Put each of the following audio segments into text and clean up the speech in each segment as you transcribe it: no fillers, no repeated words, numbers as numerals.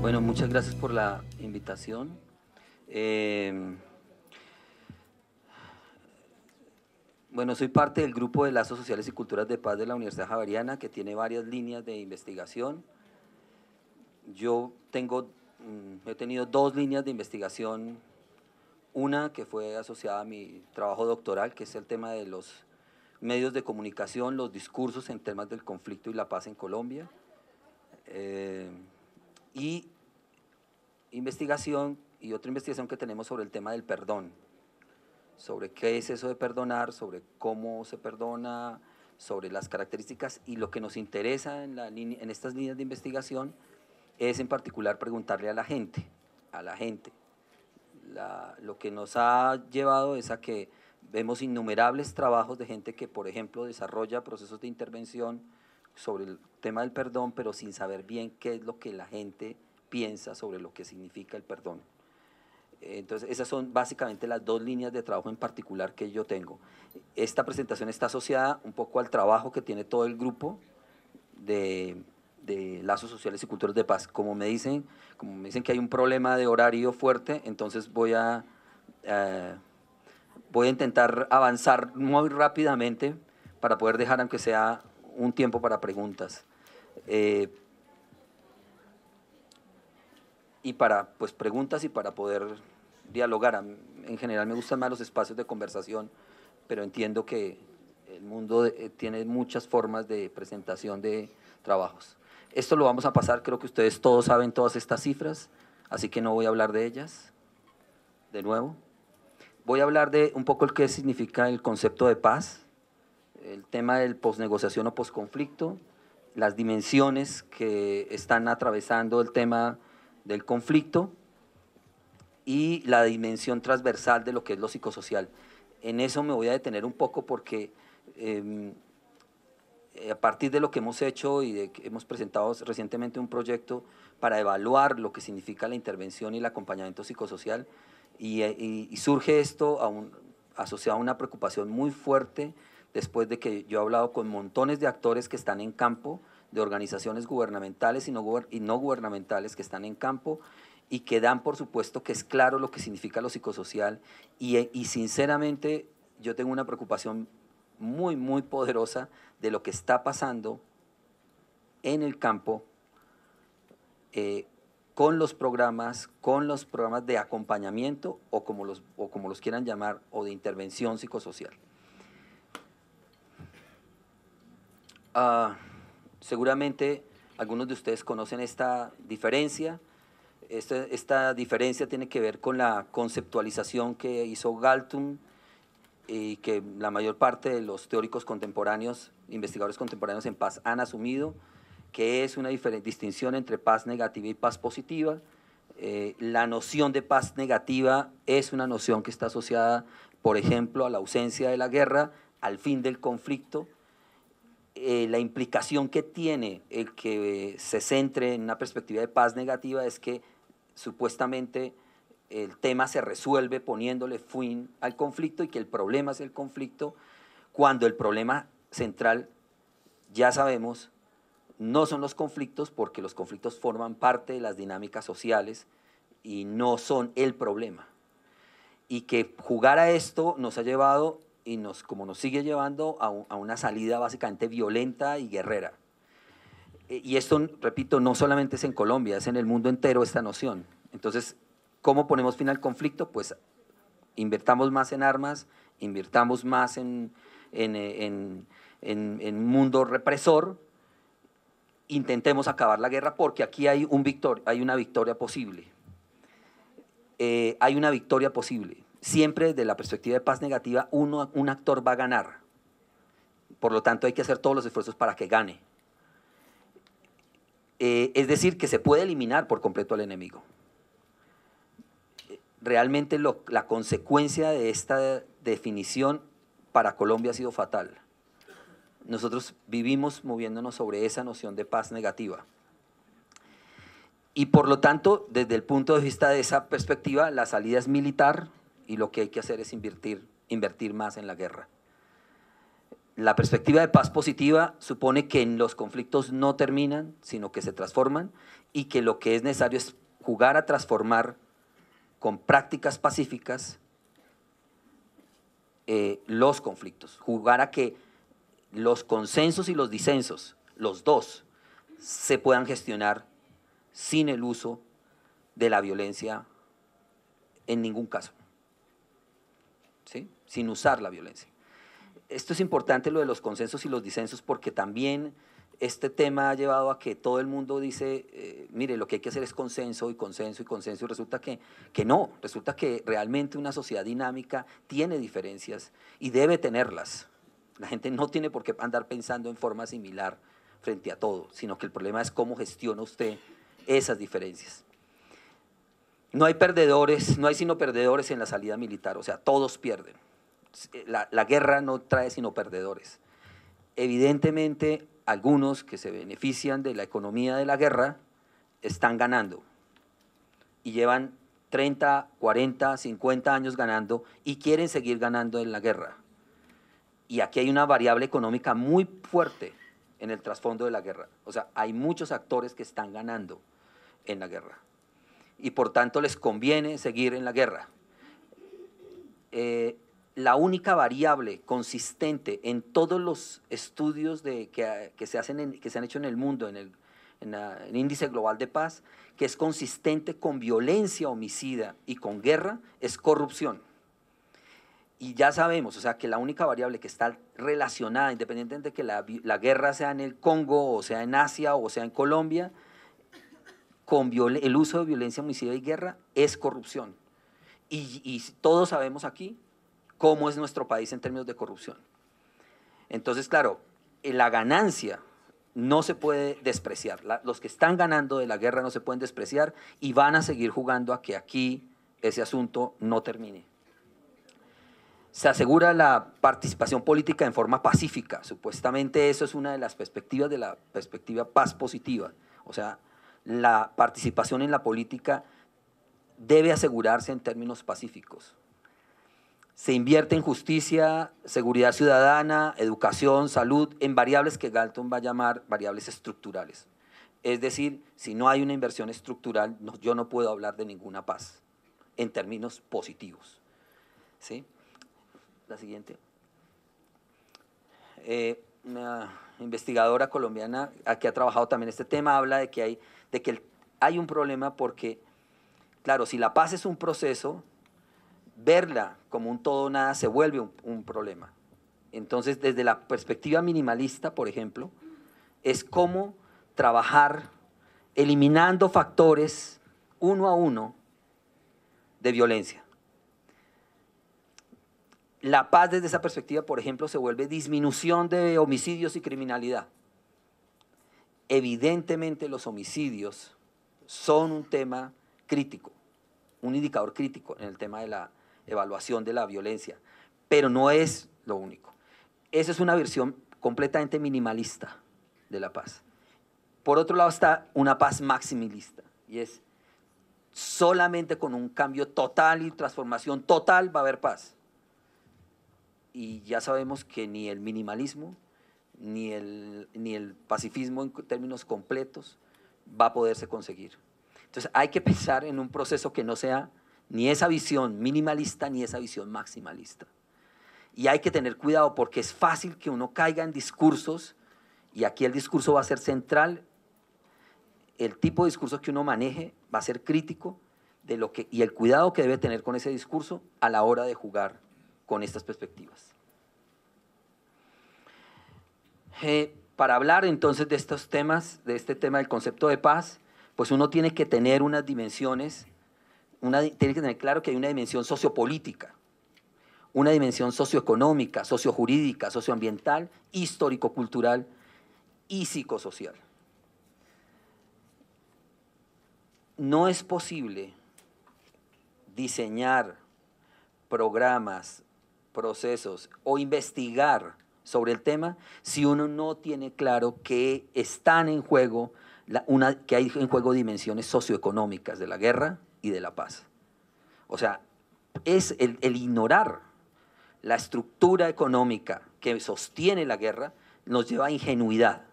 Bueno, muchas gracias por la invitación. Bueno, soy parte del grupo de Lazos Sociales y Culturas de Paz de la Universidad Javeriana, que tiene varias líneas de investigación. Yo he tenido dos líneas de investigación, una que fue asociada a mi trabajo doctoral, que es el tema de los medios de comunicación, los discursos en temas del conflicto y la paz en Colombia, y investigación y otra investigación que tenemos sobre el tema del perdón, sobre qué es eso de perdonar, sobre cómo se perdona, sobre las características, y lo que nos interesa en estas líneas de investigación es en particular preguntarle a la gente, lo que nos ha llevado es a que vemos innumerables trabajos de gente que, por ejemplo, desarrolla procesos de intervención sobre el tema del perdón, pero sin saber bien qué es lo que la gente piensa sobre lo que significa el perdón. Entonces, esas son básicamente las dos líneas de trabajo en particular que yo tengo. Esta presentación está asociada un poco al trabajo que tiene todo el grupo de Lazos Sociales y Culturas de Paz. Como me dicen que hay un problema de horario fuerte, entonces voy a intentar avanzar muy rápidamente para poder dejar, aunque sea un tiempo para preguntas. Y para preguntas y para poder dialogar. En general me gustan más los espacios de conversación, pero entiendo que el mundo tiene muchas formas de presentación de trabajos. Esto lo vamos a pasar, creo que ustedes todos saben todas estas cifras, así que no voy a hablar de ellas de nuevo. Voy a hablar de un poco el qué significa el concepto de paz, el tema del posnegociación o posconflicto, las dimensiones que están atravesando el tema del conflicto y la dimensión transversal de lo que es lo psicosocial. En eso me voy a detener un poco porque a partir de lo que hemos hecho y de que hemos presentado recientemente un proyecto para evaluar lo que significa la intervención y el acompañamiento psicosocial, y surge esto asociado a una preocupación muy fuerte después de que yo he hablado con montones de actores que están en campo, de organizaciones gubernamentales y no gubernamentales que están en campo y que dan por supuesto que es claro lo que significa lo psicosocial, y sinceramente yo tengo una preocupación muy, muy poderosa de lo que está pasando en el campo con los programas de acompañamiento o como los quieran llamar, o de intervención psicosocial. Seguramente algunos de ustedes conocen esta diferencia. Esta diferencia tiene que ver con la conceptualización que hizo Galtung y que la mayor parte de los teóricos contemporáneos, investigadores contemporáneos en paz han asumido, que es una distinción entre paz negativa y paz positiva. La noción de paz negativa es una noción que está asociada, por ejemplo, a la ausencia de la guerra, al fin del conflicto. La implicación que tiene el que se centre en una perspectiva de paz negativa es que supuestamente el tema se resuelve poniéndole fin al conflicto y que el problema es el conflicto, cuando el problema central, ya sabemos, no son los conflictos, porque los conflictos forman parte de las dinámicas sociales y no son el problema. Y que jugar a esto nos ha llevado, como nos sigue llevando, a una salida básicamente violenta y guerrera. Y esto, repito, no solamente es en Colombia, es en el mundo entero esta noción. Entonces, ¿cómo ponemos fin al conflicto? Pues invirtamos más en armas, invirtamos más en mundo represor, intentemos acabar la guerra, porque aquí hay una victoria posible. Hay una victoria posible. Siempre desde la perspectiva de paz negativa, un actor va a ganar. Por lo tanto, hay que hacer todos los esfuerzos para que gane. Es decir, que se puede eliminar por completo al enemigo. Realmente la consecuencia de esta definición para Colombia ha sido fatal. Nosotros vivimos moviéndonos sobre esa noción de paz negativa. Y por lo tanto, desde el punto de vista de esa perspectiva, la salida es militar y lo que hay que hacer es invertir más en la guerra. La perspectiva de paz positiva supone que los conflictos no terminan, sino que se transforman, y que lo que es necesario es jugar a transformar con prácticas pacíficas los conflictos, jugar a que los consensos y los disensos, los dos, se puedan gestionar sin el uso de la violencia en ningún caso, ¿sí? Sin usar la violencia. Esto es importante, lo de los consensos y los disensos, porque también este tema ha llevado a que todo el mundo dice, mire, lo que hay que hacer es consenso y consenso y consenso, y resulta que no, resulta que realmente una sociedad dinámica tiene diferencias y debe tenerlas. La gente no tiene por qué andar pensando en forma similar frente a todo, sino que el problema es cómo gestiona usted esas diferencias. No hay perdedores, no hay sino perdedores en la salida militar, o sea, todos pierden. La guerra no trae sino perdedores. Evidentemente, algunos que se benefician de la economía de la guerra están ganando y llevan 30, 40, 50 años ganando y quieren seguir ganando en la guerra. Y aquí hay una variable económica muy fuerte en el trasfondo de la guerra. O sea, hay muchos actores que están ganando en la guerra y por tanto les conviene seguir en la guerra. La única variable consistente en todos los estudios que se han hecho en el mundo, en el índice global de paz, que es consistente con violencia homicida y con guerra, es corrupción. Y ya sabemos, o sea, que la única variable que está relacionada, independientemente de que la guerra sea en el Congo, o sea en Asia, o sea en Colombia, con el uso de violencia homicida y guerra es corrupción. Y todos sabemos aquí cómo es nuestro país en términos de corrupción. Entonces, claro, la ganancia no se puede despreciar. Los que están ganando de la guerra no se pueden despreciar y van a seguir jugando a que aquí ese asunto no termine. Se asegura la participación política en forma pacífica. Supuestamente eso es una de las perspectivas de la perspectiva paz positiva. O sea, la participación en la política debe asegurarse en términos pacíficos. Se invierte en justicia, seguridad ciudadana, educación, salud, en variables que Galton va a llamar variables estructurales. Es decir, si no hay una inversión estructural, yo no puedo hablar de ninguna paz, en términos positivos. ¿Sí? La siguiente. Una investigadora colombiana que ha trabajado también este tema habla de que hay un problema porque, claro, si la paz es un proceso, verla como un todo o nada se vuelve un problema. Entonces, desde la perspectiva minimalista, por ejemplo, es cómo trabajar eliminando factores uno a uno de violencia. La paz desde esa perspectiva, por ejemplo, se vuelve disminución de homicidios y criminalidad. Evidentemente los homicidios son un tema crítico, un indicador crítico en el tema de la evaluación de la violencia, pero no es lo único. Esa es una versión completamente minimalista de la paz. Por otro lado está una paz maximalista, y es solamente con un cambio total y transformación total va a haber paz. Y ya sabemos que ni el minimalismo, ni el pacifismo en términos completos va a poderse conseguir. Entonces hay que pensar en un proceso que no sea ni esa visión minimalista ni esa visión maximalista. Y hay que tener cuidado porque es fácil que uno caiga en discursos, y aquí el discurso va a ser central, el tipo de discurso que uno maneje va a ser crítico de y el cuidado que debe tener con ese discurso a la hora de jugar con estas perspectivas. Para hablar entonces de estos temas, de este tema del concepto de paz, pues uno tiene que tener unas dimensiones, tiene que tener claro que hay una dimensión sociopolítica, una dimensión socioeconómica, sociojurídica, socioambiental, histórico-cultural y psicosocial. No es posible diseñar programas, procesos o investigar sobre el tema si uno no tiene claro que están en juego, que hay en juego dimensiones socioeconómicas de la guerra y de la paz. O sea, es el ignorar la estructura económica que sostiene la guerra nos lleva a ingenuidad,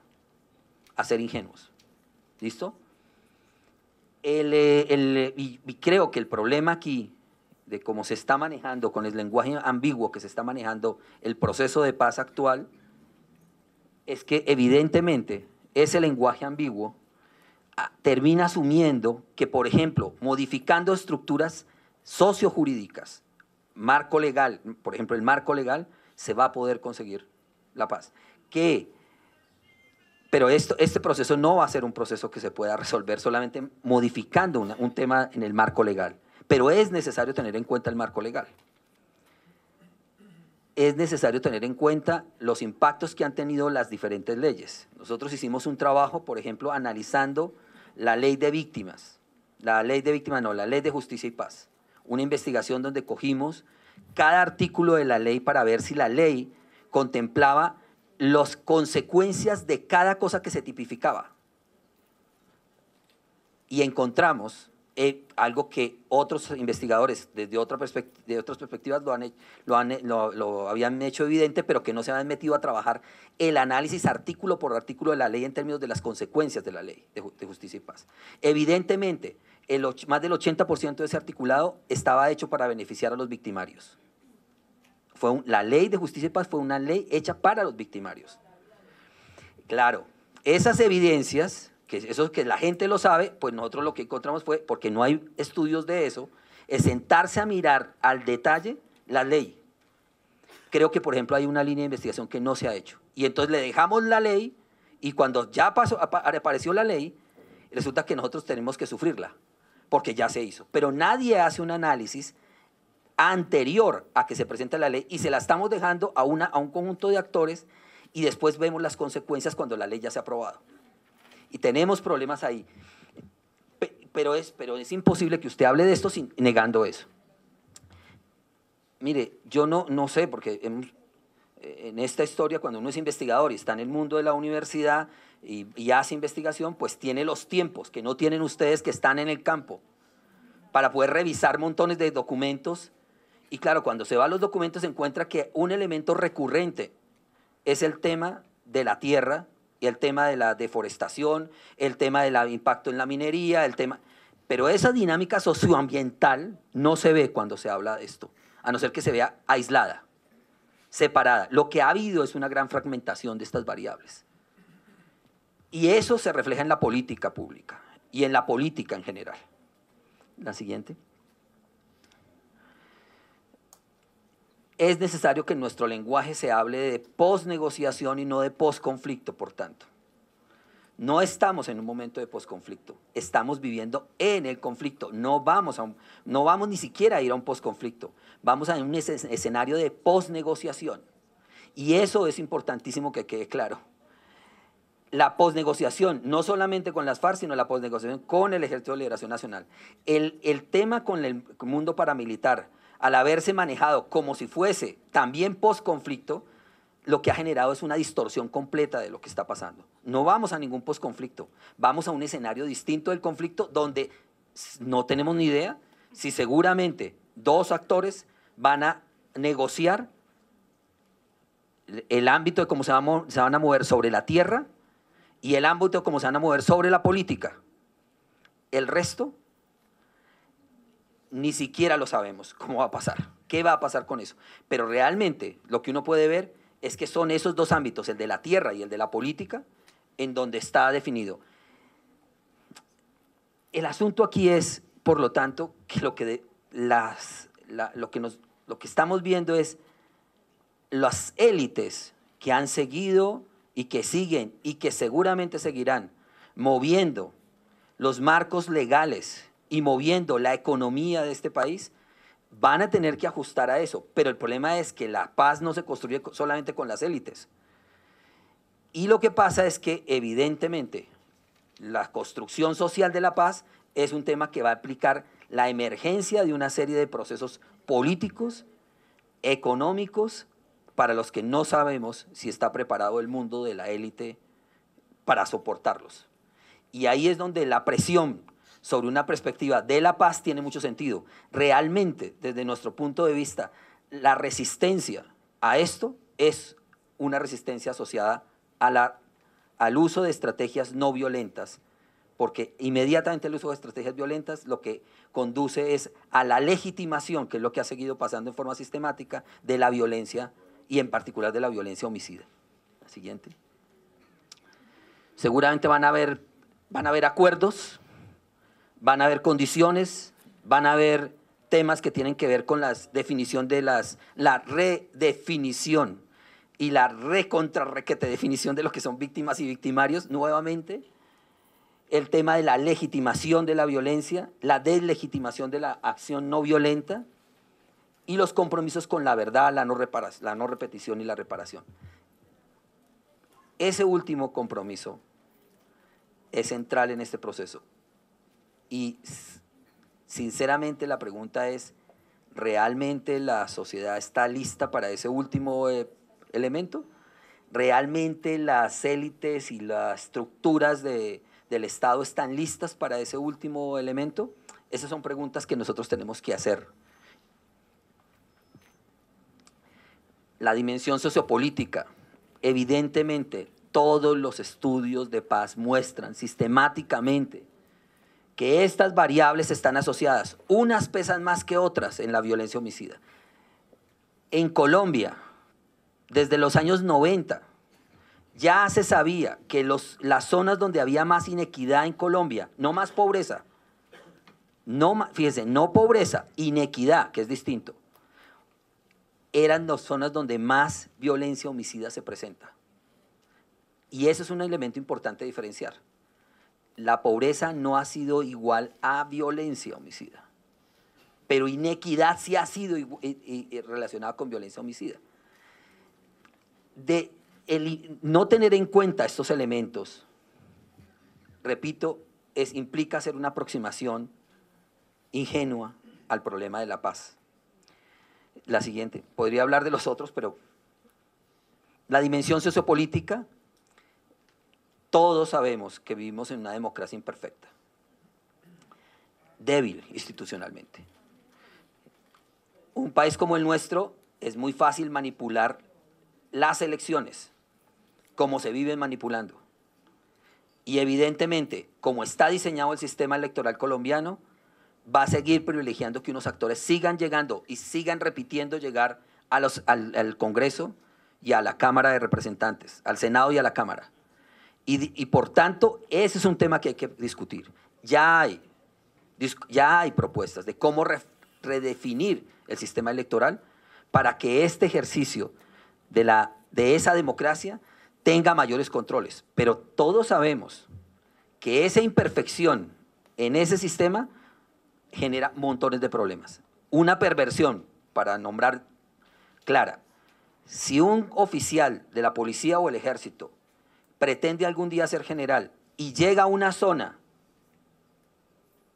a ser ingenuos. ¿Listo? Y creo que el problema aquí de cómo se está manejando, con el lenguaje ambiguo que se está manejando el proceso de paz actual, es que evidentemente ese lenguaje ambiguo termina asumiendo que, por ejemplo, modificando estructuras sociojurídicas, marco legal, por ejemplo, el marco legal, se va a poder conseguir la paz. Pero este proceso no va a ser un proceso que se pueda resolver solamente modificando un tema en el marco legal, pero es necesario tener en cuenta el marco legal. Es necesario tener en cuenta los impactos que han tenido las diferentes leyes. Nosotros hicimos un trabajo, por ejemplo, analizando la ley de víctimas, la ley de justicia y paz, una investigación donde cogimos cada artículo de la ley para ver si la ley contemplaba las consecuencias de cada cosa que se tipificaba. Y encontramos algo que otros investigadores desde otras perspectivas lo habían hecho evidente, pero que no se habían metido a trabajar el análisis artículo por artículo de la ley en términos de las consecuencias de la ley de justicia y paz. Evidentemente, más del 80% de ese articulado estaba hecho para beneficiar a los victimarios. La ley de justicia y paz fue una ley hecha para los victimarios. Claro, esas evidencias, eso que la gente lo sabe, pues nosotros lo que encontramos fue, porque no hay estudios de eso, es sentarse a mirar al detalle la ley. Creo que, por ejemplo, hay una línea de investigación que no se ha hecho. Y entonces le dejamos la ley y cuando ya apareció la ley, resulta que nosotros tenemos que sufrirla, porque ya se hizo. Pero nadie hace un análisis anterior a que se presente la ley y se la estamos dejando a un conjunto de actores y después vemos las consecuencias cuando la ley ya se ha aprobado. Y tenemos problemas ahí. Pero es imposible que usted hable de esto negando eso. Mire, yo no sé, porque en esta historia, cuando uno es investigador y está en el mundo de la universidad y hace investigación, pues tiene los tiempos que no tienen ustedes que están en el campo para poder revisar montones de documentos. Y claro, cuando se va a los documentos se encuentra que un elemento recurrente es el tema de la tierra y el tema de la deforestación, el tema del impacto en la minería, pero esa dinámica socioambiental no se ve cuando se habla de esto, a no ser que se vea aislada, separada. Lo que ha habido es una gran fragmentación de estas variables. Y eso se refleja en la política pública y en la política en general. La siguiente. Es necesario que en nuestro lenguaje se hable de posnegociación y no de posconflicto, por tanto. No estamos en un momento de posconflicto, estamos viviendo en el conflicto, no vamos ni siquiera a ir a un posconflicto, vamos a un escenario de posnegociación. Y eso es importantísimo que quede claro. La posnegociación, no solamente con las FARC, sino la posnegociación con el Ejército de Liberación Nacional. El tema con el mundo paramilitar, al haberse manejado como si fuese también posconflicto, lo que ha generado es una distorsión completa de lo que está pasando. No vamos a ningún posconflicto, vamos a un escenario distinto del conflicto donde no tenemos ni idea si seguramente dos actores van a negociar el ámbito de cómo se van a mover sobre la tierra y el ámbito de cómo se van a mover sobre la política. El resto ni siquiera lo sabemos cómo va a pasar, qué va a pasar con eso. Pero realmente lo que uno puede ver es que son esos dos ámbitos, el de la tierra y el de la política, en donde está definido. El asunto aquí es, por lo tanto, que lo que estamos viendo es las élites que han seguido y que siguen y que seguramente seguirán moviendo los marcos legales y moviendo la economía de este país, van a tener que ajustar a eso. Pero el problema es que la paz no se construye solamente con las élites. Y lo que pasa es que, evidentemente, la construcción social de la paz es un tema que va a implicar la emergencia de una serie de procesos políticos, económicos, para los que no sabemos si está preparado el mundo de la élite para soportarlos. Y ahí es donde la presión sobre una perspectiva de la paz tiene mucho sentido. Realmente, desde nuestro punto de vista, la resistencia a esto es una resistencia asociada al uso de estrategias no violentas, porque inmediatamente el uso de estrategias violentas lo que conduce es a la legitimación, que es lo que ha seguido pasando en forma sistemática, de la violencia y en particular de la violencia homicida. La siguiente. Seguramente van a haber acuerdos, van a haber condiciones, van a haber temas que tienen que ver con la definición de la redefinición y la definición de lo que son víctimas y victimarios nuevamente, el tema de la legitimación de la violencia, la deslegitimación de la acción no violenta y los compromisos con la verdad, la no repetición y la reparación. Ese último compromiso es central en este proceso y sinceramente la pregunta es, ¿realmente la sociedad está lista para ese último elemento? ¿Realmente las élites y las estructuras del Estado están listas para ese último elemento? Esas son preguntas que nosotros tenemos que hacer. La dimensión sociopolítica, evidentemente, todos los estudios de paz muestran sistemáticamente que estas variables están asociadas, unas pesan más que otras en la violencia homicida. En Colombia, desde los años 90, ya se sabía que las zonas donde había más inequidad en Colombia, no más pobreza, fíjense, no pobreza, inequidad, que es distinto, eran las zonas donde más violencia homicida se presenta. Y eso es un elemento importante de diferenciar. La pobreza no ha sido igual a violencia homicida, pero inequidad sí ha sido relacionada con violencia homicida. No tener en cuenta estos elementos, repito, implica hacer una aproximación ingenua al problema de la paz. La siguiente, podría hablar de los otros, pero la dimensión sociopolítica, todos sabemos que vivimos en una democracia imperfecta, débil institucionalmente. Un país como el nuestro es muy fácil manipular las elecciones, como se viven manipulando. Y evidentemente, como está diseñado el sistema electoral colombiano, va a seguir privilegiando que unos actores sigan llegando y sigan repitiendo llegar al Congreso y a la Cámara de Representantes, al Senado y a la Cámara. Y por tanto, ese es un tema que hay que discutir. Ya hay propuestas de cómo redefinir el sistema electoral para que este ejercicio de esa democracia tenga mayores controles. Pero todos sabemos que esa imperfección en ese sistema genera montones de problemas. Una perversión, para nombrar clara, si un oficial de la policía o el ejército pretende algún día ser general y llega a una zona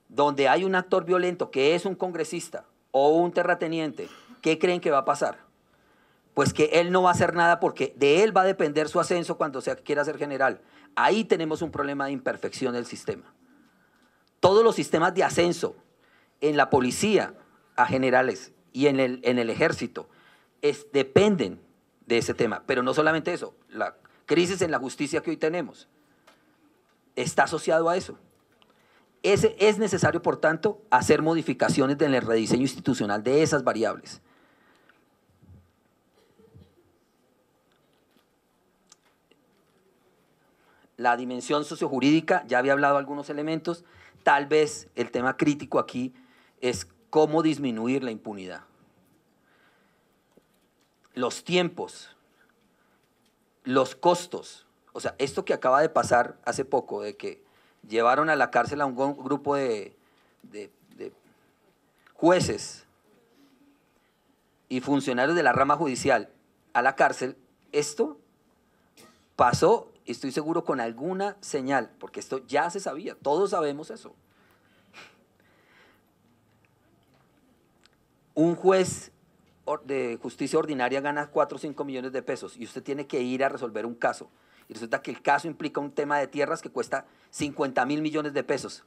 donde hay un actor violento que es un congresista o un terrateniente, ¿qué creen que va a pasar? Pues que él no va a hacer nada porque de él va a depender su ascenso cuando quiera ser general. Ahí tenemos un problema de imperfección del sistema. Todos los sistemas de ascenso en la policía a generales y en el ejército dependen de ese tema. Pero no solamente eso, la crisis en la justicia que hoy tenemos está asociado a eso. Es necesario, por tanto, hacer modificaciones en el rediseño institucional de esas variables. La dimensión sociojurídica, ya había hablado de algunos elementos, tal vez el tema crítico aquí es cómo disminuir la impunidad. Los tiempos, los costos, o sea, esto que acaba de pasar hace poco, de que llevaron a la cárcel a un grupo de jueces y funcionarios de la rama judicial a la cárcel, esto pasó, estoy seguro, con alguna señal, porque esto ya se sabía, todos sabemos eso. Un juez de justicia ordinaria gana 4 o 5 millones de pesos y usted tiene que ir a resolver un caso. Y resulta que el caso implica un tema de tierras que cuesta 50.000 millones de pesos.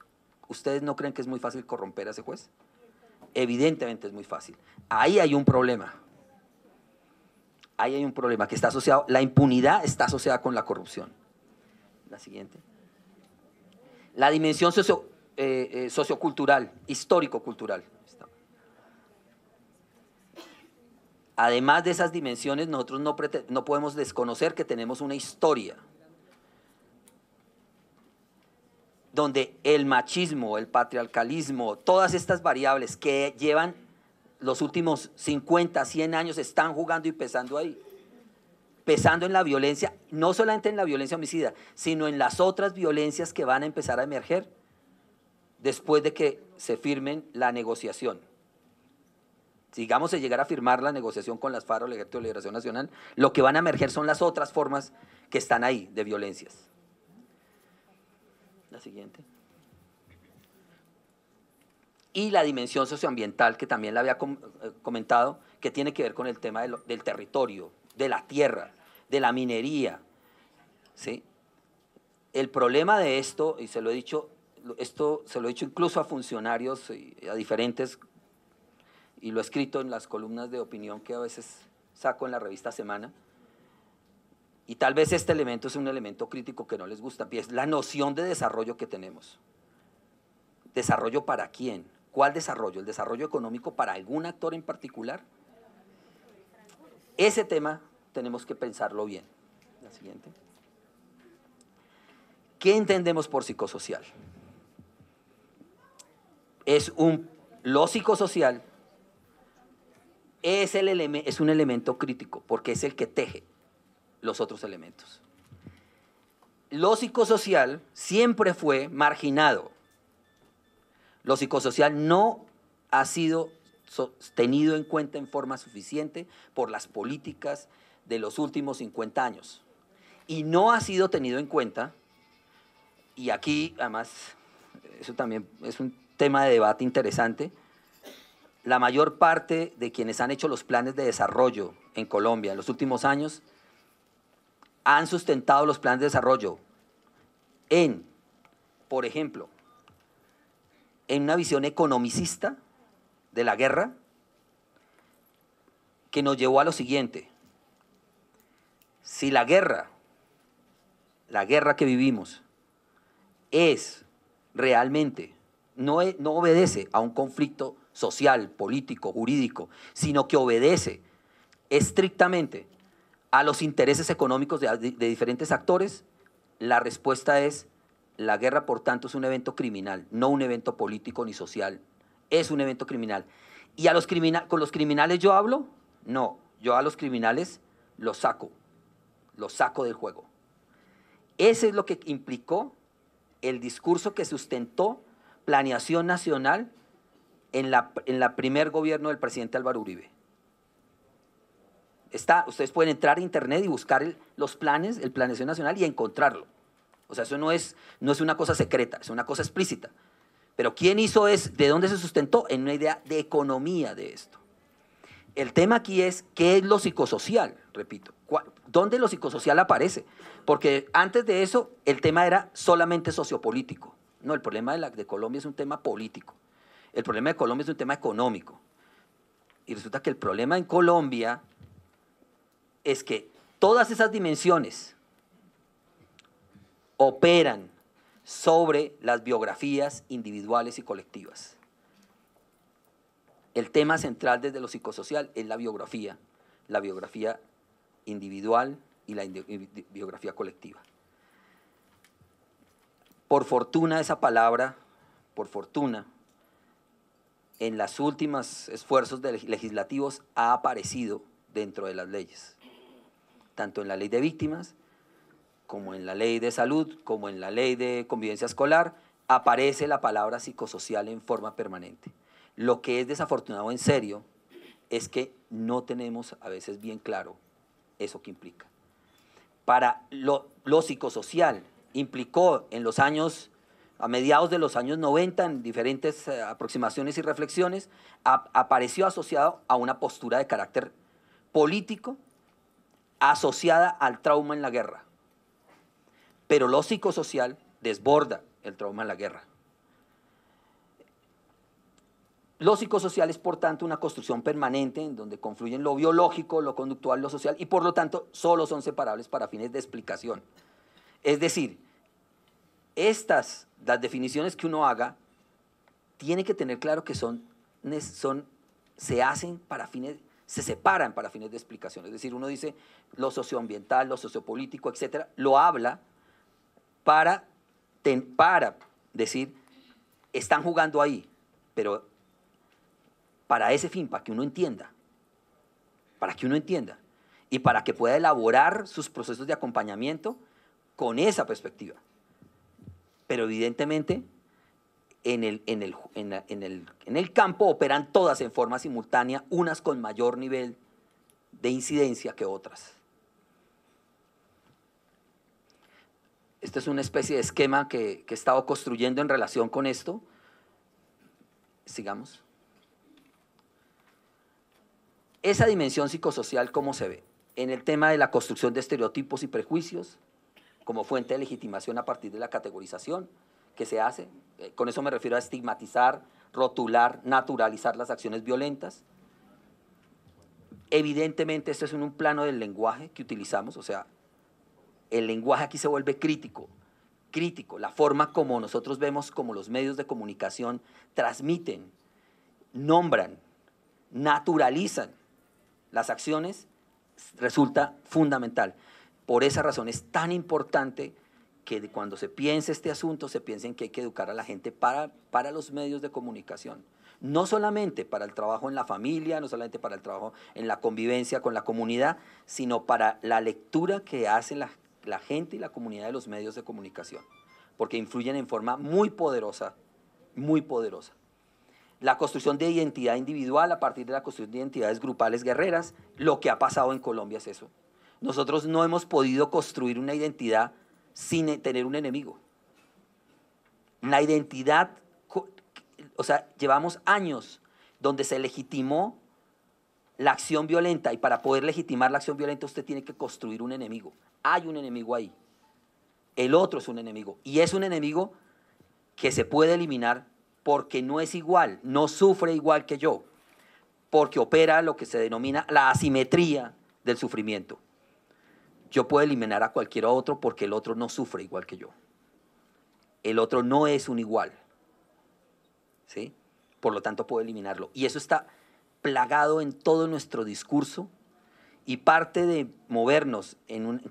¿Ustedes no creen que es muy fácil corromper a ese juez? Evidentemente es muy fácil. Ahí hay un problema. Ahí hay un problema que está asociado, la impunidad está asociada con la corrupción. La siguiente. La dimensión sociocultural, histórico-cultural. Además de esas dimensiones, nosotros no podemos desconocer que tenemos una historia donde el machismo, el patriarcalismo, todas estas variables que llevan los últimos 50, 100 años están jugando y pesando ahí. Pesando en la violencia, no solamente en la violencia homicida, sino en las otras violencias que van a empezar a emerger después de que se firmen la negociación. Digamos, se llegar a firmar la negociación con las FARC o el Ejército de Liberación Nacional, lo que van a emerger son las otras formas que están ahí de violencias. La siguiente. Y la dimensión socioambiental, que también la había comentado, que tiene que ver con el tema del territorio, de la tierra, de la minería, ¿sí? El problema de esto, y se lo he dicho incluso a funcionarios y a diferentes, y lo he escrito en las columnas de opinión que a veces saco en la revista Semana, y tal vez este elemento es un elemento crítico que no les gusta, es la noción de desarrollo que tenemos. ¿Desarrollo para quién? ¿Cuál desarrollo? ¿El desarrollo económico para algún actor en particular? Ese tema tenemos que pensarlo bien. La siguiente. ¿Qué entendemos por psicosocial? Lo psicosocial es un elemento crítico porque es el que teje los otros elementos. Lo psicosocial siempre fue marginado. Lo psicosocial no ha sido tenido en cuenta en forma suficiente por las políticas de los últimos 50 años. Y no ha sido tenido en cuenta, y aquí además eso también es un tema de debate interesante, la mayor parte de quienes han hecho los planes de desarrollo en Colombia en los últimos años han sustentado los planes de desarrollo en, por ejemplo, en una visión economicista de la guerra que nos llevó a lo siguiente. Si la guerra que vivimos es realmente, no obedece a un conflicto social, político, jurídico, sino que obedece estrictamente a los intereses económicos de diferentes actores, la respuesta es: la guerra, por tanto, es un evento criminal, no un evento político ni social, es un evento criminal. ¿Y con los criminales yo hablo? No, yo a los criminales los saco del juego. Ese es lo que implicó el discurso que sustentó Planeación Nacional en la primer gobierno del presidente Álvaro Uribe. Ustedes pueden entrar a internet y buscar los planes, el Planeación Nacional, y encontrarlo. O sea, eso no es una cosa secreta, es una cosa explícita. Pero ¿quién hizo eso? ¿De dónde se sustentó? En una idea de economía de esto. El tema aquí es, ¿qué es lo psicosocial? Repito, ¿dónde lo psicosocial aparece? Porque antes de eso, el tema era solamente sociopolítico. No, el problema de Colombia es un tema político. El problema de Colombia es un tema económico. Y resulta que el problema en Colombia es que todas esas dimensiones operan sobre las biografías individuales y colectivas. El tema central desde lo psicosocial es la biografía individual y la biografía colectiva. Por fortuna esa palabra, por fortuna, en los últimos esfuerzos legislativos ha aparecido dentro de las leyes, tanto en la ley de víctimas, como en la ley de salud, como en la ley de convivencia escolar, aparece la palabra psicosocial en forma permanente. Lo que es desafortunado en serio es que no tenemos a veces bien claro eso que implica. Para lo psicosocial implicó en los años, a mediados de los años 90, en diferentes aproximaciones y reflexiones, apareció asociado a una postura de carácter político asociada al trauma en la guerra. Pero lo psicosocial desborda el trauma en la guerra. Lo psicosocial es, por tanto, una construcción permanente en donde confluyen lo biológico, lo conductual, lo social, y por lo tanto solo son separables para fines de explicación. Es decir, las definiciones que uno haga, tiene que tener claro que se hacen para fines, se separan para fines de explicación. Es decir, uno dice lo socioambiental, lo sociopolítico, etcétera, lo habla para decir, están jugando ahí, pero para ese fin, para que uno entienda, y para que pueda elaborar sus procesos de acompañamiento con esa perspectiva. Pero evidentemente, en el campo operan todas en forma simultánea, unas con mayor nivel de incidencia que otras. Esta es una especie de esquema que he estado construyendo en relación con esto. Sigamos. Esa dimensión psicosocial, ¿cómo se ve? En el tema de la construcción de estereotipos y prejuicios, como fuente de legitimación a partir de la categorización que se hace. Con eso me refiero a estigmatizar, rotular, naturalizar las acciones violentas. Evidentemente, esto es en un plano del lenguaje que utilizamos, o sea, el lenguaje aquí se vuelve crítico, la forma como nosotros vemos como los medios de comunicación transmiten, nombran, naturalizan las acciones, resulta fundamental. Por esa razón es tan importante que cuando se piense este asunto, se piense en que hay que educar a la gente para los medios de comunicación. No solamente para el trabajo en la familia, no solamente para el trabajo en la convivencia con la comunidad, sino para la lectura que hace la gente y la comunidad de los medios de comunicación, porque influyen en forma muy poderosa, muy poderosa. La construcción de identidad individual a partir de la construcción de identidades grupales guerreras, lo que ha pasado en Colombia es eso. Nosotros no hemos podido construir una identidad sin tener un enemigo. La identidad, o sea, llevamos años donde se legitimó la acción violenta, y para poder legitimar la acción violenta usted tiene que construir un enemigo. Hay un enemigo ahí. El otro es un enemigo, y es un enemigo que se puede eliminar porque no es igual, no sufre igual que yo, porque opera lo que se denomina la asimetría del sufrimiento. Yo puedo eliminar a cualquier otro porque el otro no sufre igual que yo. El otro no es un igual, ¿sí? Por lo tanto puedo eliminarlo. Y eso está plagado en todo nuestro discurso, y parte de movernos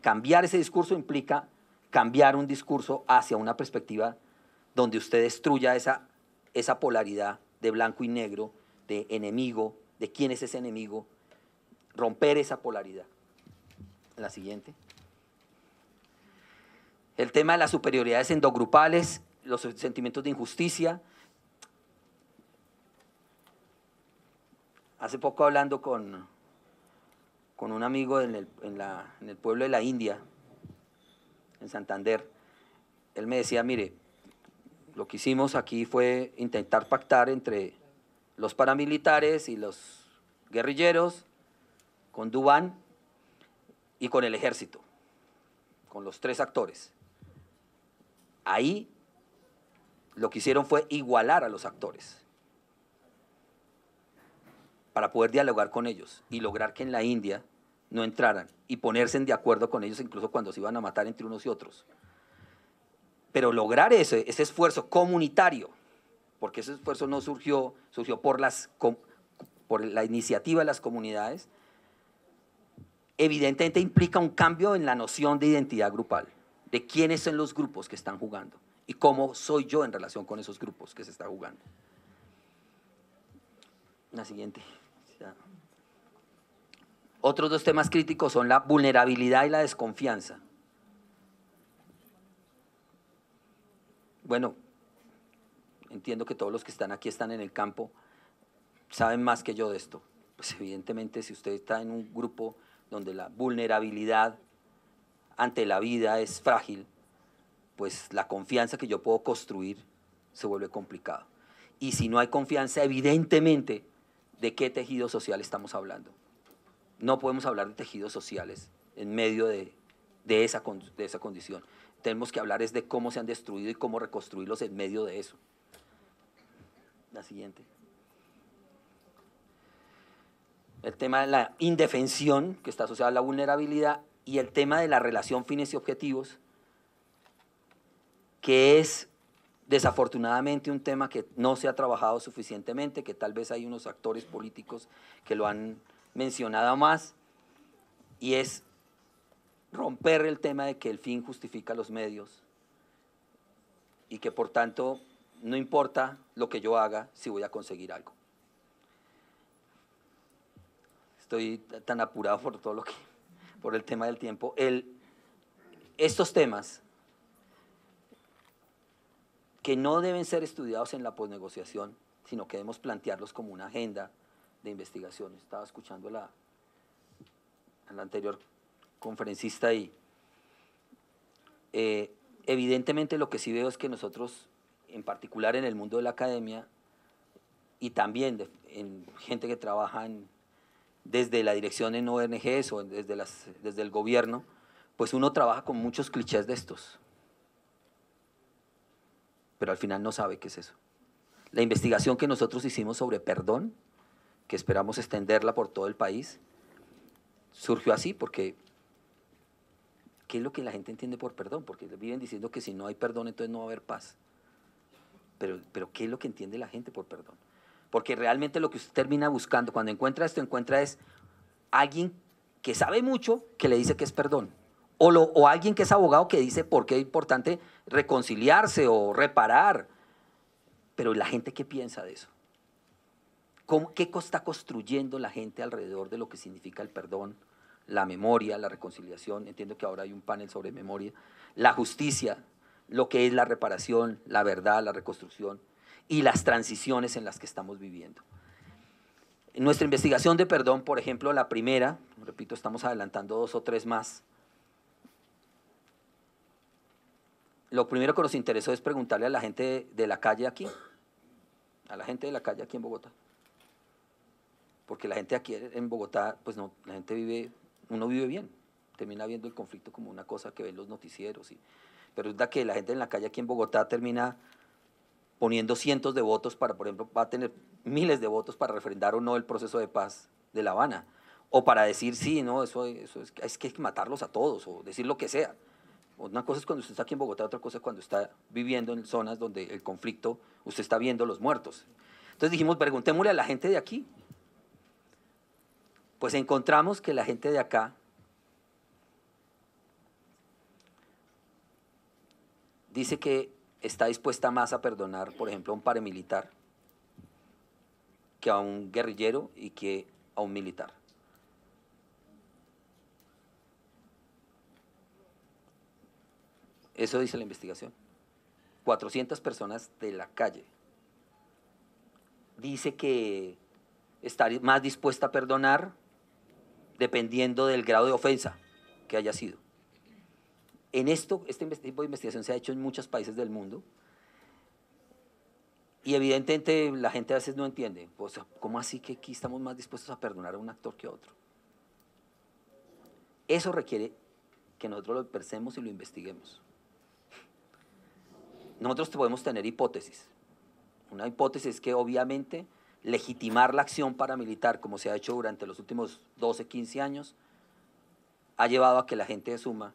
cambiar ese discurso implica cambiar un discurso hacia una perspectiva donde usted destruya esa polaridad de blanco y negro, de enemigo, de quién es ese enemigo, romper esa polaridad. La siguiente. El tema de las superioridades endogrupales, los sentimientos de injusticia. Hace poco hablando con un amigo en el pueblo de la India, en Santander, él me decía, mire, lo que hicimos aquí fue intentar pactar entre los paramilitares y los guerrilleros, con Dubán y con el ejército, con los tres actores. Ahí lo que hicieron fue igualar a los actores para poder dialogar con ellos y lograr que en la India no entraran y ponerse de acuerdo con ellos incluso cuando se iban a matar entre unos y otros. Pero lograr ese esfuerzo comunitario, porque ese esfuerzo no surgió por la iniciativa de las comunidades, evidentemente implica un cambio en la noción de identidad grupal, de quiénes son los grupos que están jugando y cómo soy yo en relación con esos grupos que se están jugando. La siguiente. Otros dos temas críticos son la vulnerabilidad y la desconfianza. Bueno, entiendo que todos los que están aquí están en el campo, saben más que yo de esto. Pues evidentemente si usted está en un grupo donde la vulnerabilidad ante la vida es frágil, pues la confianza que yo puedo construir se vuelve complicado. Y si no hay confianza, evidentemente, ¿de qué tejido social estamos hablando? No podemos hablar de tejidos sociales en medio de esa condición. Tenemos que hablar es de cómo se han destruido y cómo reconstruirlos en medio de eso. La siguiente. el tema de la indefensión, que está asociada a la vulnerabilidad, y el tema de la relación fines y objetivos, que es desafortunadamente un tema que no se ha trabajado suficientemente, que tal vez hay unos actores políticos que lo han mencionado más, y es romper el tema de que el fin justifica los medios y que por tanto no importa lo que yo haga si voy a conseguir algo. Estoy tan apurado por todo lo que, por el tema del tiempo. Estos temas que no deben ser estudiados en la posnegociación, sino que debemos plantearlos como una agenda de investigación. Estaba escuchando a la anterior conferencista y evidentemente lo que sí veo es que nosotros, en particular en el mundo de la academia y también en gente que trabaja desde la dirección en ONGs o desde el gobierno, pues uno trabaja con muchos clichés de estos, pero al final no sabe qué es eso. La investigación que nosotros hicimos sobre perdón, que esperamos extenderla por todo el país, surgió así porque ¿qué es lo que la gente entiende por perdón? Porque viven diciendo que si no hay perdón entonces no va a haber paz. Pero ¿qué es lo que entiende la gente por perdón? Porque realmente lo que usted termina buscando, cuando encuentra esto, encuentra es alguien que sabe mucho que le dice que es perdón. O alguien que es abogado que dice por qué es importante reconciliarse o reparar. Pero la gente, ¿qué piensa de eso? ¿Qué está construyendo la gente alrededor de lo que significa el perdón, la memoria, la reconciliación? Entiendo que ahora hay un panel sobre memoria, la justicia, lo que es la reparación, la verdad, la reconstrucción y las transiciones en las que estamos viviendo. En nuestra investigación de perdón, por ejemplo, la primera, repito, estamos adelantando 2 o 3 más. Lo primero que nos interesó es preguntarle a la gente de la calle aquí, a la gente de la calle aquí en Bogotá. Porque la gente aquí en Bogotá, pues no, la gente vive, uno vive bien, termina viendo el conflicto como una cosa que ven los noticieros, pero es da que la gente en la calle aquí en Bogotá termina poniendo cientos de votos para, por ejemplo, va a tener miles de votos para refrendar o no el proceso de paz de La Habana, o para decir sí, no, eso es que hay que matarlos a todos, o decir lo que sea. Una cosa es cuando usted está aquí en Bogotá, otra cosa es cuando está viviendo en zonas donde el conflicto, usted está viendo los muertos. Entonces dijimos, preguntémosle a la gente de aquí. Pues encontramos que la gente de acá dice que está dispuesta más a perdonar, por ejemplo, a un paramilitar que a un guerrillero y que a un militar. Eso dice la investigación. 400 personas de la calle. Dice que está más dispuesta a perdonar dependiendo del grado de ofensa que haya sido. En este tipo de investigación se ha hecho en muchos países del mundo y evidentemente la gente a veces no entiende, pues, ¿cómo así que aquí estamos más dispuestos a perdonar a un actor que a otro? Eso requiere que nosotros lo pensemos y lo investiguemos. Nosotros podemos tener hipótesis. Una hipótesis es que obviamente legitimar la acción paramilitar, como se ha hecho durante los últimos 12, 15 años, ha llevado a que la gente asuma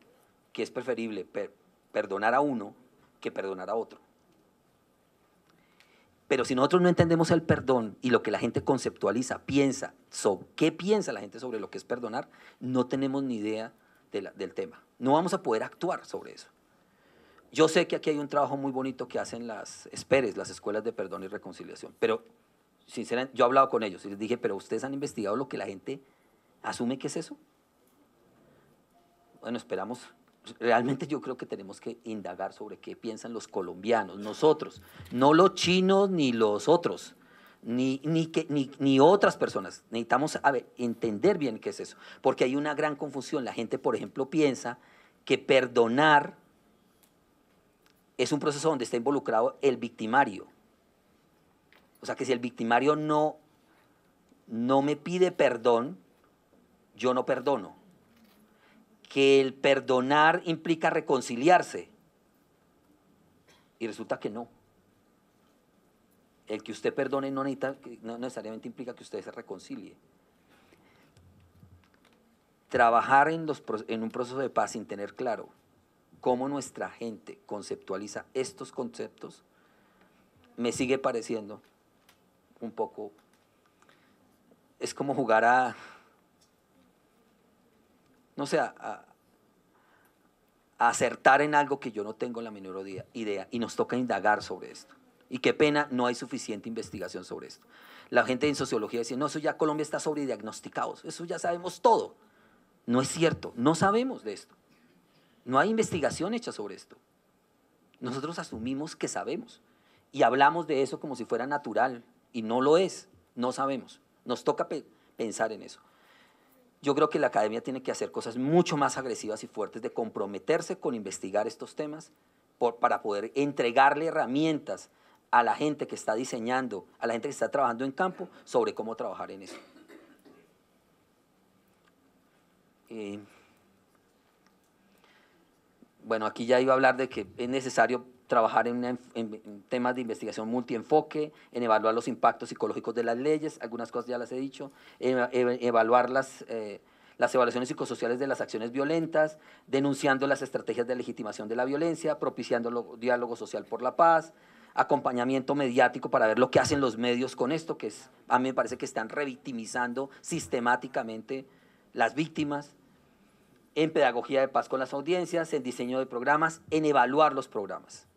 que es preferible perdonar a uno que perdonar a otro. Pero si nosotros no entendemos el perdón y lo que la gente conceptualiza, piensa, qué piensa la gente sobre lo que es perdonar, no tenemos ni idea del tema. No vamos a poder actuar sobre eso. Yo sé que aquí hay un trabajo muy bonito que hacen las ESPERES, las Escuelas de Perdón y Reconciliación, pero sinceramente yo he hablado con ellos y les dije, pero ¿ustedes han investigado lo que la gente asume que es eso? Bueno, esperamos. Realmente yo creo que tenemos que indagar sobre qué piensan los colombianos, nosotros, no los chinos ni los otros, ni otras personas. Necesitamos entender bien qué es eso, porque hay una gran confusión. La gente, por ejemplo, piensa que perdonar es un proceso donde está involucrado el victimario. O sea que si el victimario no me pide perdón, yo no perdono. Que el perdonar implica reconciliarse. Y resulta que no. El que usted perdone no necesariamente implica que usted se reconcilie. trabajar en un proceso de paz sin tener claro cómo nuestra gente conceptualiza estos conceptos, me sigue pareciendo un poco, es como jugar a, no sé, a acertar en algo que yo no tengo la menor idea, y nos toca indagar sobre esto. Y qué pena, no hay suficiente investigación sobre esto. La gente en sociología dice, no, eso ya Colombia está sobrediagnosticado, eso ya sabemos todo. No es cierto, no sabemos de esto. No hay investigación hecha sobre esto. Nosotros asumimos que sabemos y hablamos de eso como si fuera natural, y no lo es, no sabemos. Nos toca pensar en eso. Yo creo que la academia tiene que hacer cosas mucho más agresivas y fuertes de comprometerse con investigar estos temas para poder entregarle herramientas a la gente que está diseñando, a la gente que está trabajando en campo, sobre cómo trabajar en eso. Bueno, aquí ya iba a hablar de que es necesario trabajar en temas de investigación multienfoque, en evaluar los impactos psicológicos de las leyes, algunas cosas ya las he dicho, evaluar las evaluaciones psicosociales de las acciones violentas, denunciando las estrategias de legitimación de la violencia, propiciando diálogo social por la paz, acompañamiento mediático para ver lo que hacen los medios con esto, que a mí me parece que están revictimizando sistemáticamente las víctimas, en pedagogía de paz con las audiencias, en diseño de programas, en evaluar los programas.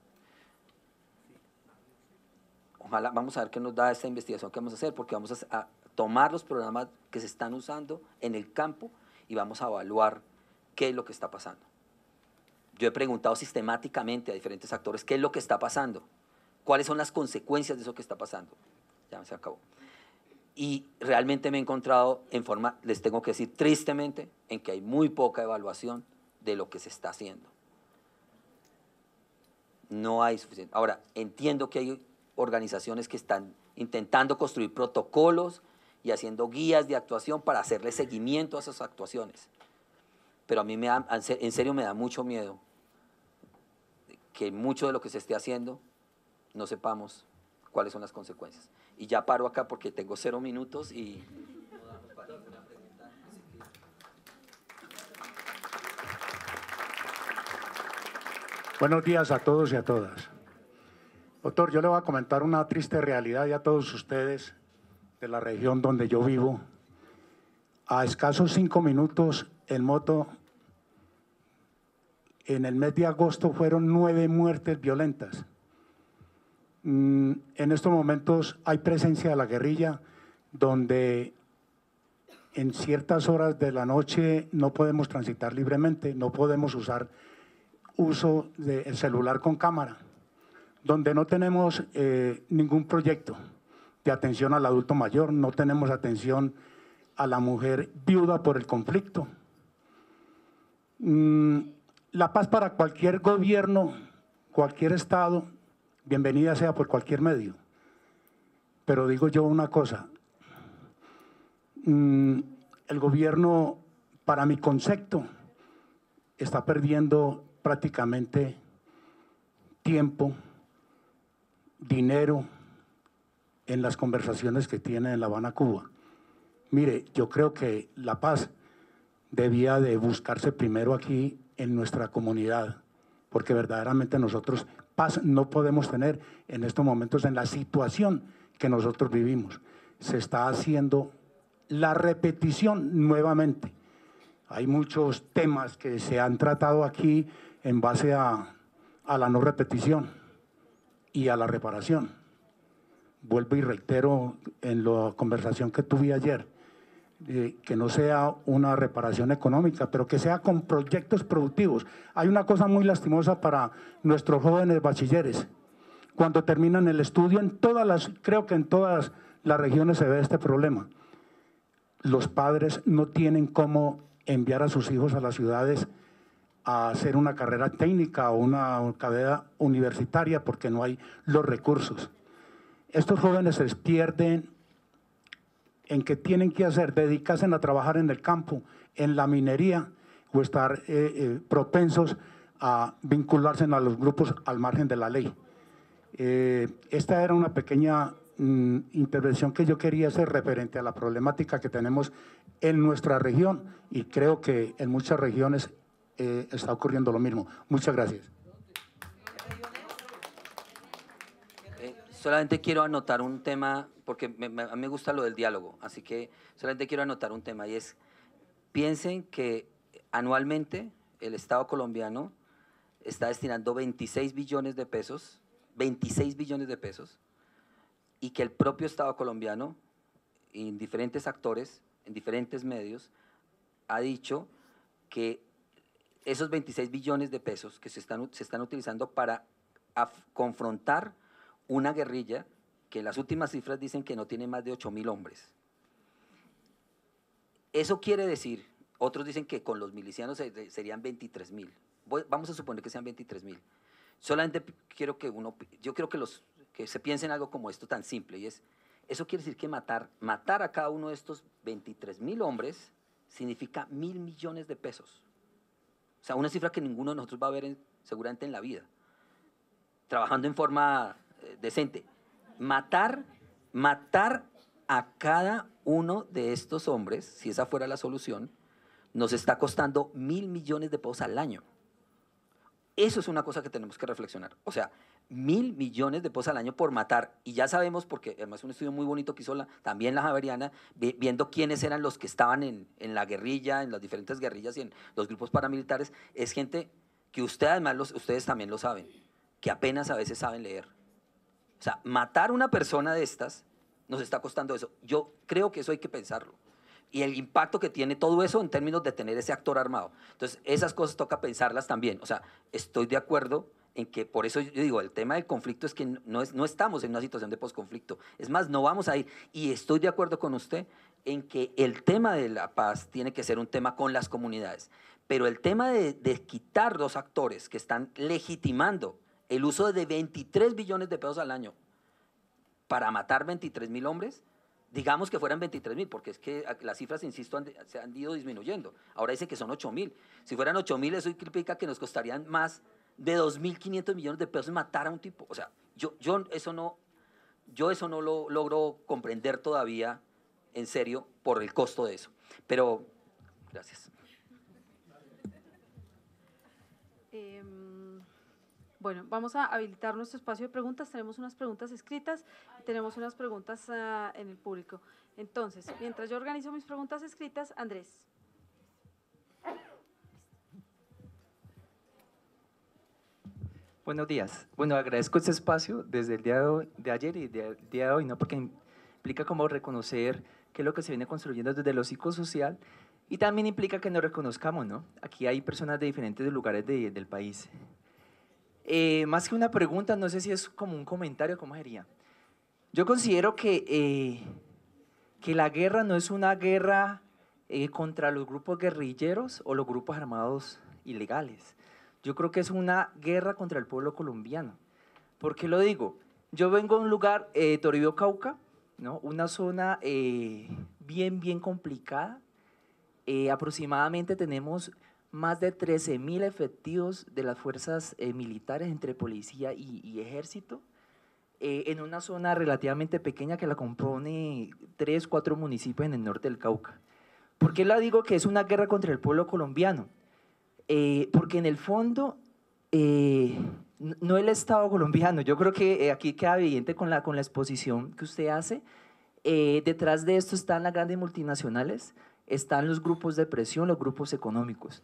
Ojalá, vamos a ver qué nos da esta investigación que vamos a hacer, porque vamos a tomar los programas que se están usando en el campo y vamos a evaluar qué es lo que está pasando. Yo he preguntado sistemáticamente a diferentes actores qué es lo que está pasando, cuáles son las consecuencias de eso que está pasando. Ya se acabó. Y realmente me he encontrado en forma, les tengo que decir tristemente, en que hay muy poca evaluación de lo que se está haciendo. No hay suficiente. Ahora, entiendo que hay organizaciones que están intentando construir protocolos y haciendo guías de actuación para hacerle seguimiento a esas actuaciones. Pero a mí en serio me da mucho miedo que mucho de lo que se esté haciendo no sepamos cuáles son las consecuencias. Y ya paro acá porque tengo 0 minutos y no damos para ninguna pregunta. Buenos días a todos y a todas. Doctor, yo le voy a comentar una triste realidad y a todos ustedes de la región donde yo vivo. A escasos 5 minutos en moto, en el mes de agosto fueron 9 muertes violentas. En estos momentos hay presencia de la guerrilla, donde en ciertas horas de la noche no podemos transitar libremente, no podemos usar uso del celular con cámara, donde no tenemos ningún proyecto de atención al adulto mayor, no tenemos atención a la mujer viuda por el conflicto. La paz para cualquier gobierno, cualquier estado, bienvenida sea por cualquier medio. Pero digo yo una cosa, el gobierno, para mi concepto, está perdiendo prácticamente tiempo, dinero en las conversaciones que tiene en La Habana, Cuba. Mire, yo creo que la paz debía de buscarse primero aquí en nuestra comunidad, porque verdaderamente nosotros paz no podemos tener en estos momentos en la situación que nosotros vivimos. Se está haciendo la repetición nuevamente. Hay muchos temas que se han tratado aquí en base a la no repetición y a la reparación. Vuelvo y reitero en la conversación que tuve ayer, que no sea una reparación económica, pero que sea con proyectos productivos. Hay una cosa muy lastimosa para nuestros jóvenes bachilleres. Cuando terminan el estudio, creo que en todas las regiones se ve este problema. Los padres no tienen cómo enviar a sus hijos a las ciudades a hacer una carrera técnica o una carrera universitaria porque no hay los recursos. Estos jóvenes se pierden en que tienen que dedicarse a trabajar en el campo, en la minería, o estar propensos a vincularse a los grupos al margen de la ley. Esta era una pequeña intervención que yo quería hacer referente a la problemática que tenemos en nuestra región, y creo que en muchas regiones está ocurriendo lo mismo. Muchas gracias. Solamente quiero anotar un tema, porque a mí me gusta lo del diálogo, así que solamente quiero anotar un tema, y es, piensen que anualmente el Estado colombiano está destinando 26 billones de pesos, 26 billones de pesos, y que el propio Estado colombiano, en diferentes actores, en diferentes medios, ha dicho que esos 26 billones de pesos que se están utilizando para confrontar una guerrilla que las últimas cifras dicen que no tiene más de 8.000 hombres. Eso quiere decir, otros dicen que con los milicianos serían 23.000. Vamos a suponer que sean 23.000. Solamente quiero que yo creo que se piense en algo como esto tan simple, y es, eso quiere decir que matar a cada uno de estos 23.000 hombres significa 1.000 millones de pesos. O sea, una cifra que ninguno de nosotros va a ver seguramente en la vida, trabajando en forma decente. Matar a cada uno de estos hombres, si esa fuera la solución, nos está costando 1.000 millones de pesos al año. Eso es una cosa que tenemos que reflexionar. O sea, 1.000 millones de pesos al año por matar. Y ya sabemos, porque además es un estudio muy bonito que hizo también la Javeriana, viendo quiénes eran los que estaban en la guerrilla, en las diferentes guerrillas y en los grupos paramilitares, es gente que ustedes también lo saben, que apenas a veces saben leer. O sea, matar a una persona de estas nos está costando eso. Yo creo que eso hay que pensarlo. Y el impacto que tiene todo eso en términos de tener ese actor armado. Entonces, esas cosas toca pensarlas también. O sea, estoy de acuerdo en que, por eso yo digo, el tema del conflicto es que no estamos en una situación de posconflicto. Es más, no vamos a ir. Y estoy de acuerdo con usted en que el tema de la paz tiene que ser un tema con las comunidades. Pero el tema de quitar los actores que están legitimando el uso de 23 billones de pesos al año para matar 23.000 hombres, digamos que fueran 23.000, porque es que las cifras, insisto, se han ido disminuyendo. Ahora dicen que son 8.000. Si fueran 8.000, eso implica que nos costarían más de 2.500 millones de pesos matar a un tipo. O sea, yo eso no lo logro comprender todavía en serio por el costo de eso. Pero, gracias. Bueno, vamos a habilitar nuestro espacio de preguntas. Tenemos unas preguntas escritas y tenemos unas preguntas en el público. Entonces, mientras yo organizo mis preguntas escritas, Andrés. Buenos días. Bueno, agradezco este espacio desde el día de ayer y del día de hoy, ¿no? Porque implica como reconocer qué es lo que se viene construyendo desde lo psicosocial y también implica que nos reconozcamos, ¿no? Aquí hay personas de diferentes lugares del país. Más que una pregunta, no sé si es como un comentario, ¿cómo sería? Yo considero que la guerra no es una guerra contra los grupos guerrilleros o los grupos armados ilegales. Yo creo que es una guerra contra el pueblo colombiano. ¿Por qué lo digo? Yo vengo de un lugar, Toribio, Cauca, ¿no? Una zona bien complicada. Aproximadamente tenemos más de 13.000 efectivos de las fuerzas militares entre policía y ejército, en una zona relativamente pequeña que la compone 3, 4 municipios en el norte del Cauca. ¿Por qué la digo que es una guerra contra el pueblo colombiano? Porque en el fondo no el Estado colombiano, yo creo que aquí queda evidente con la exposición que usted hace, detrás de esto están las grandes multinacionales, están los grupos de presión, los grupos económicos.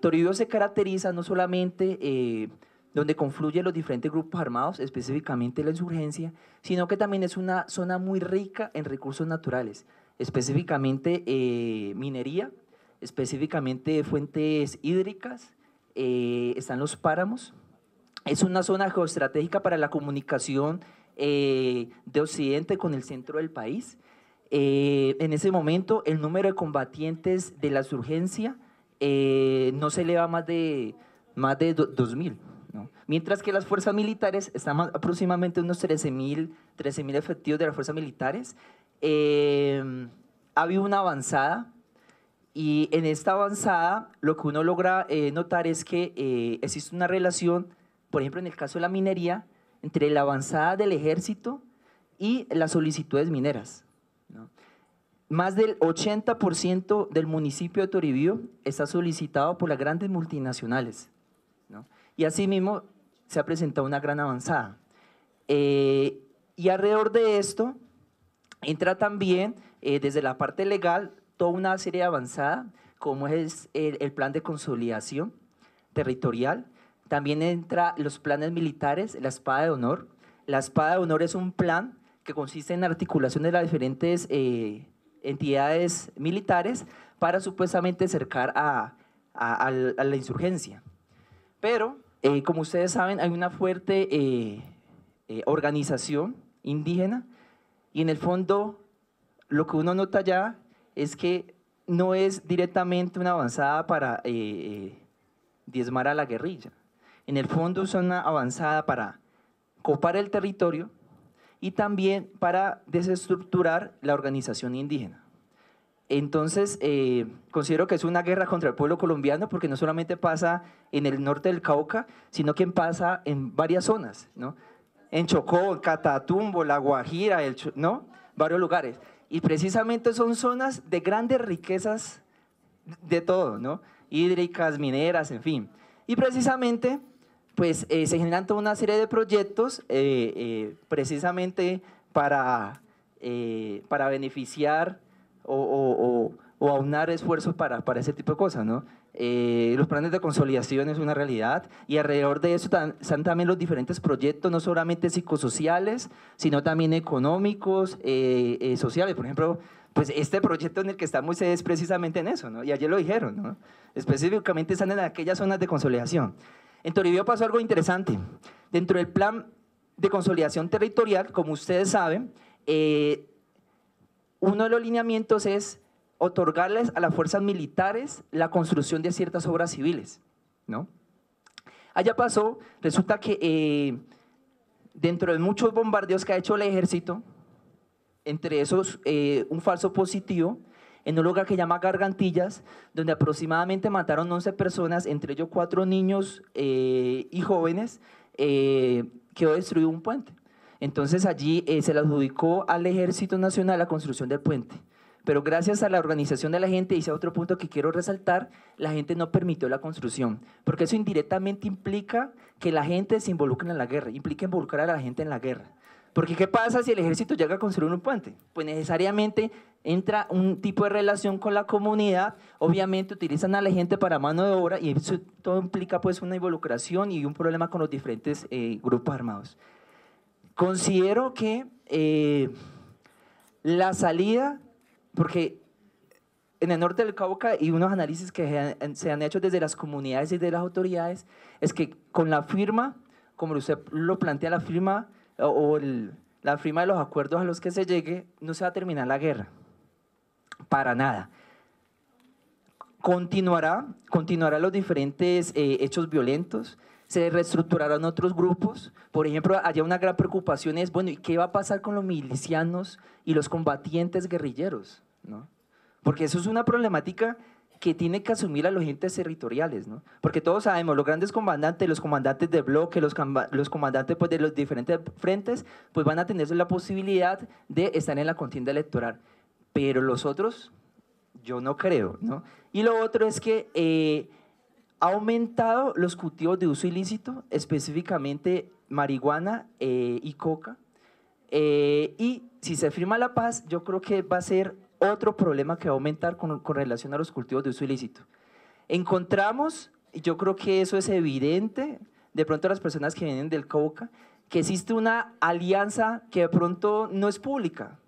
Toribio se caracteriza no solamente donde confluyen los diferentes grupos armados, específicamente la insurgencia, sino que también es una zona muy rica en recursos naturales, específicamente minería, específicamente fuentes hídricas, están los páramos. Es una zona geoestratégica para la comunicación de Occidente con el centro del país. En ese momento el número de combatientes de la insurgencia no se eleva a más de 2.000, ¿no? Mientras que las fuerzas militares están aproximadamente unos 13.000 efectivos de las fuerzas militares. Ha habido una avanzada y en esta avanzada lo que uno logra notar es que existe una relación, por ejemplo en el caso de la minería, entre la avanzada del ejército y las solicitudes mineras, ¿no? Más del 80% del municipio de Toribío está solicitado por las grandes multinacionales, ¿no? Y asimismo se ha presentado una gran avanzada. Y alrededor de esto entra también desde la parte legal toda una serie de avanzada, como es el plan de consolidación territorial. También entra los planes militares, la espada de honor. La espada de honor es un plan que consiste en la articulación de las diferentes entidades militares para supuestamente acercar a la insurgencia. Pero, como ustedes saben, hay una fuerte organización indígena y en el fondo lo que uno nota ya es que no es directamente una avanzada para diezmar a la guerrilla. En el fondo es una avanzada para copar el territorio y también para desestructurar la organización indígena. Entonces, considero que es una guerra contra el pueblo colombiano porque no solamente pasa en el norte del Cauca, sino que pasa en varias zonas, ¿no? En Chocó, en Catatumbo, La Guajira, ¿no? Varios lugares. Y precisamente son zonas de grandes riquezas de todo, ¿no? Hídricas, mineras, en fin. Y precisamente, pues se generan toda una serie de proyectos precisamente para beneficiar o aunar esfuerzos para ese tipo de cosas, ¿no? Los planes de consolidación es una realidad y alrededor de eso están también los diferentes proyectos, no solamente psicosociales, sino también económicos, sociales. Por ejemplo, pues este proyecto en el que estamos es precisamente en eso, ¿no? Y ayer lo dijeron, ¿no? Específicamente están en aquellas zonas de consolidación. En Toribío pasó algo interesante. Dentro del plan de consolidación territorial, como ustedes saben, uno de los lineamientos es otorgarles a las fuerzas militares la construcción de ciertas obras civiles, ¿no? Allá pasó, resulta que dentro de muchos bombardeos que ha hecho el ejército, entre esos un falso positivo, en un lugar que se llama Gargantillas, donde aproximadamente mataron 11 personas, entre ellos 4 niños y jóvenes, quedó destruido un puente. Entonces allí se le adjudicó al Ejército Nacional la construcción del puente. Pero gracias a la organización de la gente, y ese otro punto que quiero resaltar, la gente no permitió la construcción, porque eso indirectamente implica que la gente se involucre en la guerra, implica involucrar a la gente en la guerra. Porque ¿qué pasa si el ejército llega a construir un puente? Pues necesariamente entra un tipo de relación con la comunidad, obviamente utilizan a la gente para mano de obra y eso todo implica pues una involucración y un problema con los diferentes grupos armados. Considero que la salida, porque en el norte del Cauca y unos análisis que se han hecho desde las comunidades y de las autoridades, es que con la firma, como usted lo plantea, la firma la firma de los acuerdos a los que se llegue, no se va a terminar la guerra, para nada. Continuará los diferentes hechos violentos, se reestructurarán otros grupos. Por ejemplo, allá una gran preocupación es, bueno, ¿y qué va a pasar con los milicianos y los combatientes guerrilleros, ¿no? Porque eso es una problemática que tiene que asumir a los entes territoriales, ¿no? Porque todos sabemos, los grandes comandantes, los comandantes de bloque, los comandantes pues, de los diferentes frentes, pues van a tener la posibilidad de estar en la contienda electoral. Pero los otros, yo no creo, ¿no? Y lo otro es que ha aumentado los cultivos de uso ilícito, específicamente marihuana y coca, y si se firma la paz, yo creo que va a ser otro problema que va a aumentar con relación a los cultivos de uso ilícito. Encontramos, y yo creo que eso es evidente, de pronto a las personas que vienen del Cauca, que existe una alianza que de pronto no es pública,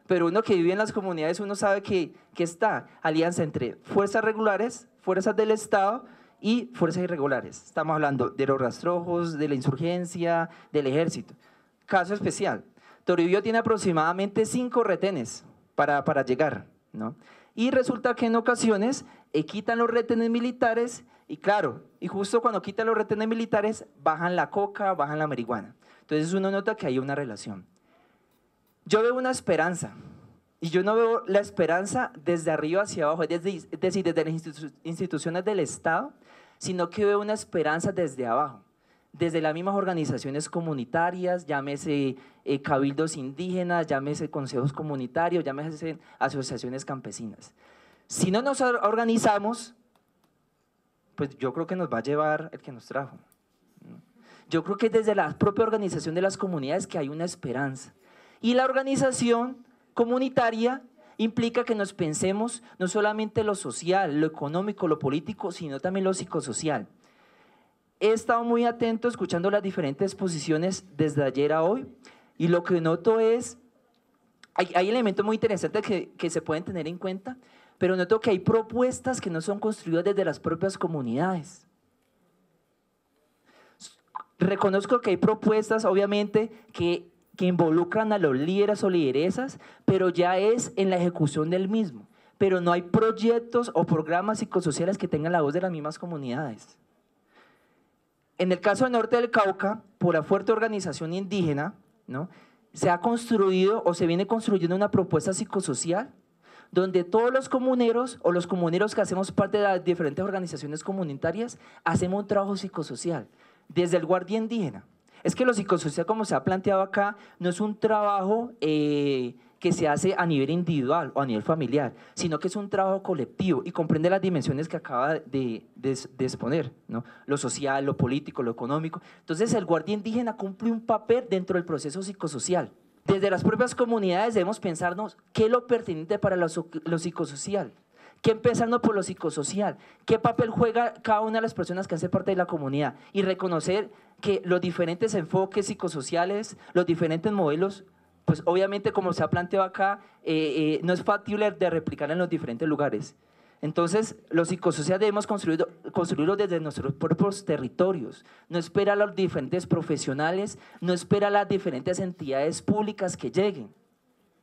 pero uno que vive en las comunidades, uno sabe que está alianza entre fuerzas regulares, fuerzas del Estado y fuerzas irregulares. Estamos hablando de los rastrojos, de la insurgencia, del ejército. Caso especial, Toribío tiene aproximadamente 5 retenes para llegar, ¿no? Y resulta que en ocasiones quitan los retenes militares y claro, y justo cuando quitan los retenes militares bajan la coca, bajan la marihuana. Entonces uno nota que hay una relación. Yo veo una esperanza y yo no veo la esperanza desde arriba hacia abajo, es decir, desde las instituciones del Estado, sino que veo una esperanza desde abajo. desde las mismas organizaciones comunitarias, llámese cabildos indígenas, llámese consejos comunitarios, llámese asociaciones campesinas. Si no nos organizamos, pues yo creo que nos va a llevar el que nos trajo. Yo creo que desde la propia organización de las comunidades que hay una esperanza. Y la organización comunitaria implica que nos pensemos no solamente lo social, lo económico, lo político, sino también lo psicosocial. He estado muy atento escuchando las diferentes posiciones desde ayer a hoy y lo que noto es, hay elementos muy interesantes que se pueden tener en cuenta, pero noto que hay propuestas que no son construidas desde las propias comunidades. Reconozco que hay propuestas, obviamente, que involucran a los líderes o lideresas, pero ya es en la ejecución del mismo. Pero no hay proyectos o programas psicosociales que tengan la voz de las mismas comunidades. En el caso del norte del Cauca, por la fuerte organización indígena, ¿no?, se ha construido o se viene construyendo una propuesta psicosocial donde todos los comuneros o los comuneros que hacemos parte de las diferentes organizaciones comunitarias hacemos un trabajo psicosocial, desde el guardia indígena. Es que lo psicosocial, como se ha planteado acá, no es un trabajo que se hace a nivel individual o a nivel familiar, sino que es un trabajo colectivo y comprende las dimensiones que acaba de exponer, ¿no? Lo social, lo político, lo económico. Entonces, el guardia indígena cumple un papel dentro del proceso psicosocial. Desde las propias comunidades debemos pensarnos qué es lo pertinente para lo psicosocial. ¿Qué empezando por lo psicosocial? ¿Qué papel juega cada una de las personas que hacen parte de la comunidad? Y reconocer que los diferentes enfoques psicosociales, los diferentes modelos, pues obviamente como se ha planteado acá, no es factible de replicar en los diferentes lugares. Entonces, lo psicosocial debemos construirlo desde nuestros propios territorios. No espera a los diferentes profesionales, no espera a las diferentes entidades públicas que lleguen,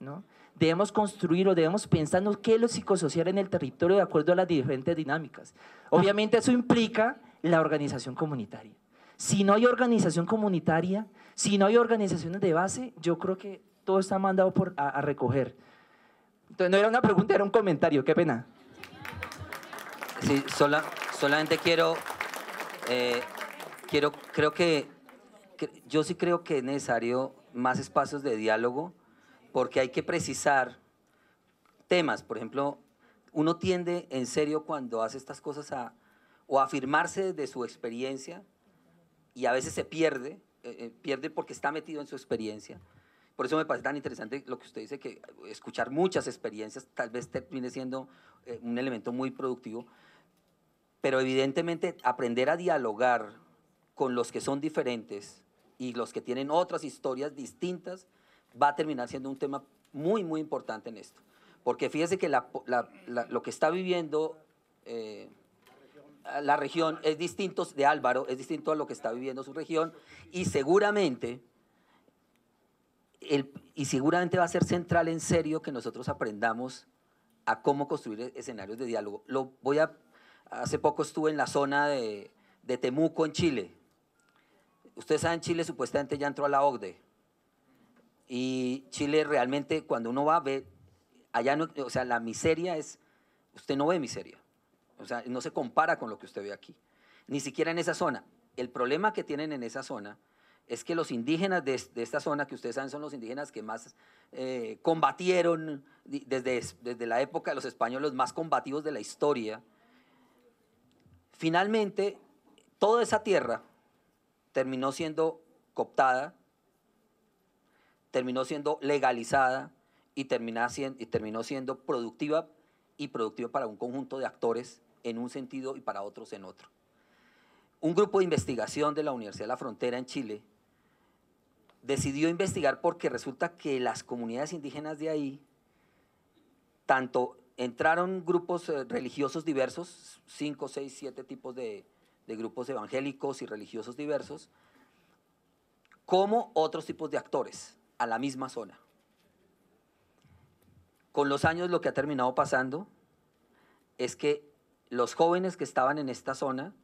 ¿no? Debemos construir o debemos pensarnos qué es lo psicosocial en el territorio de acuerdo a las diferentes dinámicas. Obviamente eso implica la organización comunitaria. Si no hay organización comunitaria, si no hay organizaciones de base, yo creo que todo está mandado a recoger. Entonces no era una pregunta, era un comentario, qué pena. Sí, solamente yo sí creo que es necesario más espacios de diálogo, porque hay que precisar temas. Por ejemplo, uno tiende en serio cuando hace estas cosas a afirmarse de su experiencia y a veces se pierde porque está metido en su experiencia. Por eso me parece tan interesante lo que usted dice, que escuchar muchas experiencias tal vez termine siendo un elemento muy productivo, pero evidentemente aprender a dialogar con los que son diferentes y los que tienen otras historias distintas va a terminar siendo un tema muy, muy importante en esto. Porque fíjese que lo que está viviendo la región es distinto de Álvaro, es distinto a lo que está viviendo su región, y seguramente va a ser central en serio que nosotros aprendamos a cómo construir escenarios de diálogo. Hace poco estuve en la zona de Temuco, en Chile. Ustedes saben, Chile supuestamente ya entró a la OCDE. Y Chile realmente, cuando uno va, ve, allá no, o sea, la miseria es, usted no ve miseria. O sea, no se compara con lo que usted ve aquí. Ni siquiera en esa zona. El problema que tienen en esa zona es que los indígenas de esta zona, que ustedes saben son los indígenas que más combatieron desde la época de los españoles, los más combativos de la historia, finalmente toda esa tierra terminó siendo cooptada, terminó siendo legalizada y terminó siendo productiva para un conjunto de actores en un sentido y para otros en otro. Un grupo de investigación de la Universidad de la Frontera en Chile decidió investigar porque resulta que las comunidades indígenas de ahí, tanto entraron grupos religiosos diversos, 5, 6, 7 tipos de grupos evangélicos y religiosos diversos, como otros tipos de actores a la misma zona. Con los años lo que ha terminado pasando es que los jóvenes que estaban en esta zona,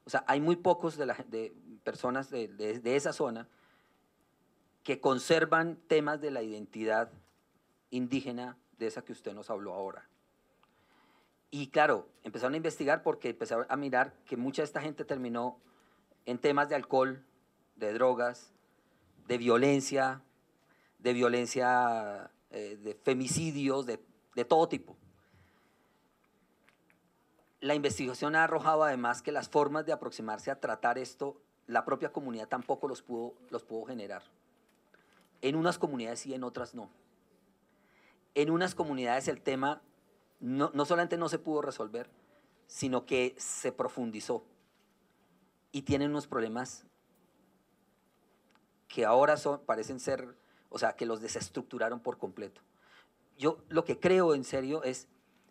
o sea, hay muy pocos de personas de esa zona que conservan temas de la identidad indígena de esa que usted nos habló ahora. Y claro, empezaron a investigar porque empezaron a mirar que mucha de esta gente terminó en temas de alcohol, de drogas, de violencia, de femicidios, de todo tipo. La investigación ha arrojado además que las formas de aproximarse a tratar esto, la propia comunidad tampoco los pudo generar. En unas comunidades sí, en otras no. En unas comunidades el tema no solamente no se pudo resolver, sino que se profundizó y tienen unos problemas que ahora parecen ser, o sea, que los desestructuraron por completo. Yo lo que creo en serio es,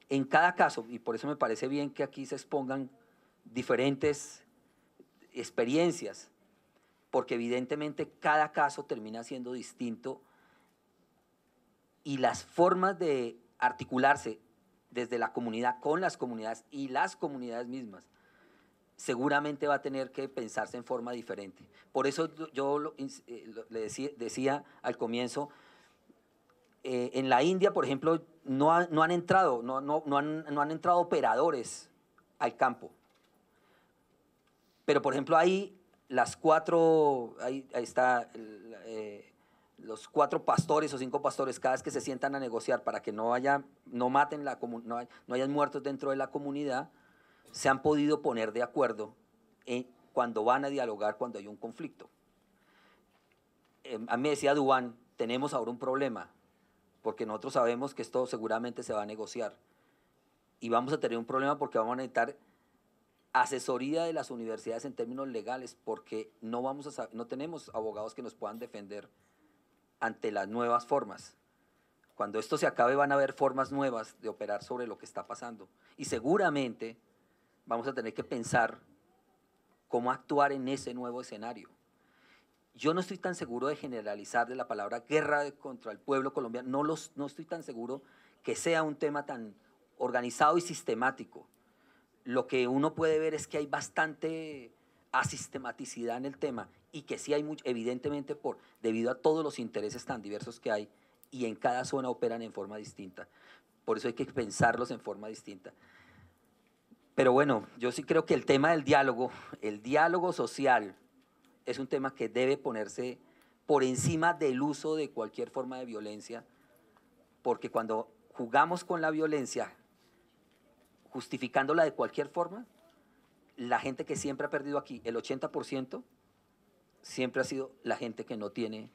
en cada caso, y por eso me parece bien que aquí se expongan diferentes experiencias, porque evidentemente cada caso termina siendo distinto y las formas de articularse desde la comunidad con las comunidades y las comunidades mismas seguramente va a tener que pensarse en forma diferente. Por eso yo le decía al comienzo, en la India, por ejemplo, no han entrado operadores al campo. Pero, por ejemplo, ahí está los 4 pastores o 5 pastores, cada vez que se sientan a negociar para que no hayan muertos dentro de la comunidad, se han podido poner de acuerdo cuando van a dialogar cuando hay un conflicto. A mí me decía Duván, tenemos ahora un problema, porque nosotros sabemos que esto seguramente se va a negociar. Y vamos a tener un problema porque vamos a necesitar asesoría de las universidades en términos legales, porque no tenemos abogados que nos puedan defender ante las nuevas formas. Cuando esto se acabe van a haber formas nuevas de operar sobre lo que está pasando. Y seguramente vamos a tener que pensar cómo actuar en ese nuevo escenario. Yo no estoy tan seguro de generalizar de la palabra guerra contra el pueblo colombiano, no estoy tan seguro que sea un tema tan organizado y sistemático. Lo que uno puede ver es que hay bastante asistematicidad en el tema y que sí hay mucho, evidentemente debido a todos los intereses tan diversos que hay y en cada zona operan en forma distinta. Por eso hay que pensarlos en forma distinta. Pero bueno, yo sí creo que el tema del diálogo, el diálogo social, es un tema que debe ponerse por encima del uso de cualquier forma de violencia, porque cuando jugamos con la violencia, justificándola de cualquier forma, la gente que siempre ha perdido aquí, el 80%, siempre ha sido la gente que no tiene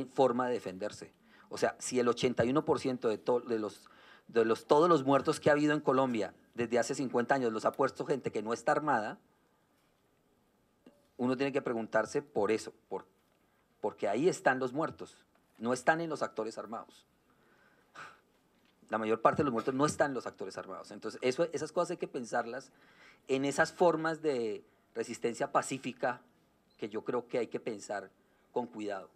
forma de defenderse. O sea, si el 81% de todos los muertos que ha habido en Colombia desde hace 50 años los ha puesto gente que no está armada, uno tiene que preguntarse por eso, porque ahí están los muertos, no están en los actores armados. La mayor parte de los muertos no están en los actores armados. Entonces, esas cosas hay que pensarlas en esas formas de resistencia pacífica que yo creo que hay que pensar con cuidado.